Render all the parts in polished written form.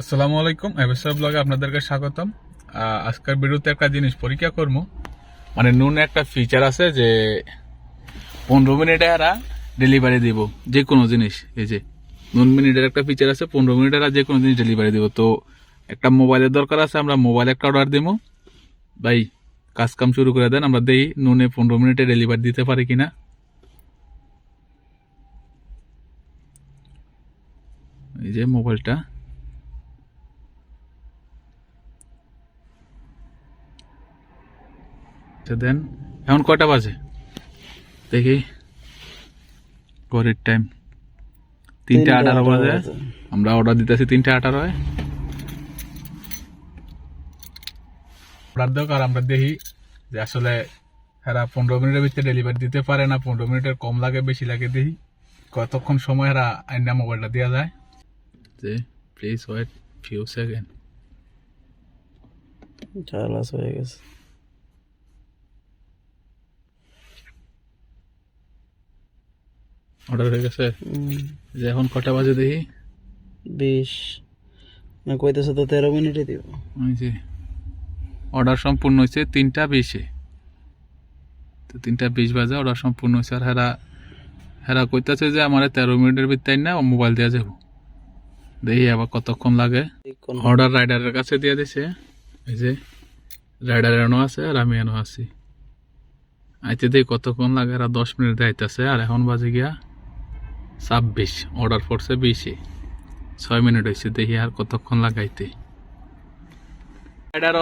আসসালামু আলাইকুম, এবিসা ব্লগে আপনাদেরকে স্বাগতম। আজকের ভিডিওতে একটা জিনিস পরীক্ষা করবো। মানে নুন একটা ফিচার আছে যে 15 মিনিটে এরা ডেলিভারি দিব যে কোনো জিনিস। এই যে নুন মিনিটের একটা ফিচার আছে, 15 মিনিটে এরা যে কোনো জিনিস ডেলিভারি দিব। তো একটা মোবাইলের দরকার আছে, আমরা মোবাইল একটা অর্ডার দিব। ভাই কাজ কাম শুরু করে দেন, আমরা দেখি নুনে 15 মিনিটে ডেলিভারি দিতে পারি কিনা। এই যে মোবাইলটা, দেন। এখন কয়টা বাজে দেখি, ঘড়ির টাইম 3:18 বাজে। আমরা অর্ডার দিতেছি 3:18। অর্ডার দেখ আর আমরা দেখি যে আসলে এরা 15 মিনিটের ভিতরে ডেলিভারি দিতে পারে না, 15 মিনিটের কম লাগে বেশি লাগে। দেখি কতক্ষণ সময় এরা আইনা মোবাইলটা দেওয়া যায়। যে প্লিজ ওয়েট ফিউ সেকেন্ড। চালাস হয়ে গেছে। অর্ডার হয়ে গেছে। যে এখন কটা বাজে দেখি, 20 না কইতেছে তো 13 মিনিটে দিব। ওই যে অর্ডার সম্পূর্ণ হয়েছে 3:20-এ। তো 3:20 বাজে অর্ডার সম্পূর্ণ হয়েছে। আর হেরা কইতেছে যে আমার 13 মিনিটের ভিতরে না মোবাইল দেওয়া যাবো। দেখি আবার কতক্ষণ লাগে। অর্ডার রাইডারের কাছে দিয়ে দিছে। এই যে রাইডার এনো আছে আর আমি এনো আছি। আইতে দেখি কতক্ষণ লাগে। এরা 10 মিনিট আইতেছে। আর এখন বাজে গিয়া 26, অর্ডার পড়ছে 20-এ। 6 মিনিট হয়েছে। দেখি আর কতক্ষণ লাগাইতে। রাইডার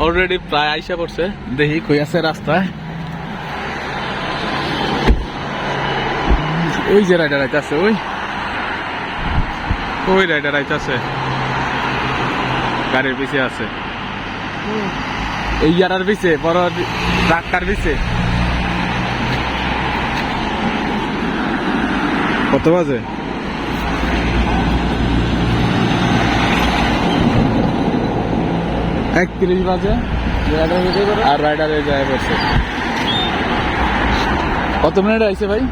অলরেডি প্রায় আইসা পড়ছে। দেখি কই আছে রাস্তায়। ওই যে রাইডার আইতাছে, ওই রাইডার আইতাছে, গাড়ির পিছে আছে। এই ইয়ারার পিছে, বড় ট্রাক্টর পিছে। কত বাজে? 31 বাজে। আর রাইডারে যায় পড়ছে। কত মিনিট আইছে ভাই?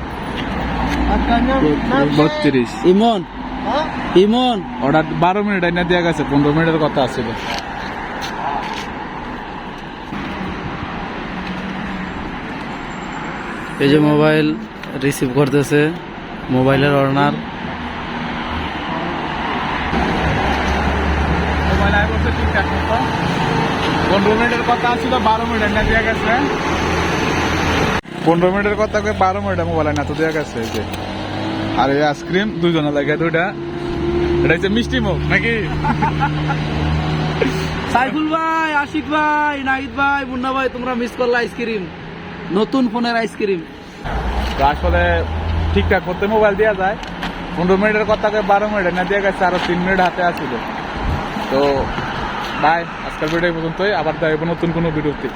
32। ইমন অর্ডার 12 মিনিট আইনা দেওয়া গেছে, 15 মিনিটের কথা আছিল। এই যে মোবাইল রিসিভ করতেছে, মোবাইলের অর্ডার। মোবাইল আই বলছে ঠিকঠাক মতো। 15 মিনিটের কথা ছিল, 12 মিনিট আইনা দেওয়া গেছে। 15 মিনিটের কথা 12 মিনিট মোবাইল আইনা তো দেওয়া গেছে। এই যে আর এই আইসক্রিম দুজনে লাগে দুইটা। এটা হচ্ছে মিষ্টি মুখ নাকি? সাইফুল ভাই, আশিক ভাই, নাহিদ ভাই, মুন্না ভাই, তোমরা মিস করলে আইসক্রিম, নতুন ফোনের আইসক্রিম। তো আসলে ঠিকঠাক করতে মোবাইল দেওয়া যায়। 15 মিনিটের কথা 12 মিনিট না দেওয়া গেছে, আরো 3 মিনিট হাতে আসছিল। তো বাই, আজকের ভিডিও পর্যন্তই। আবার দেখবো নতুন কোনো ভিডিওতে।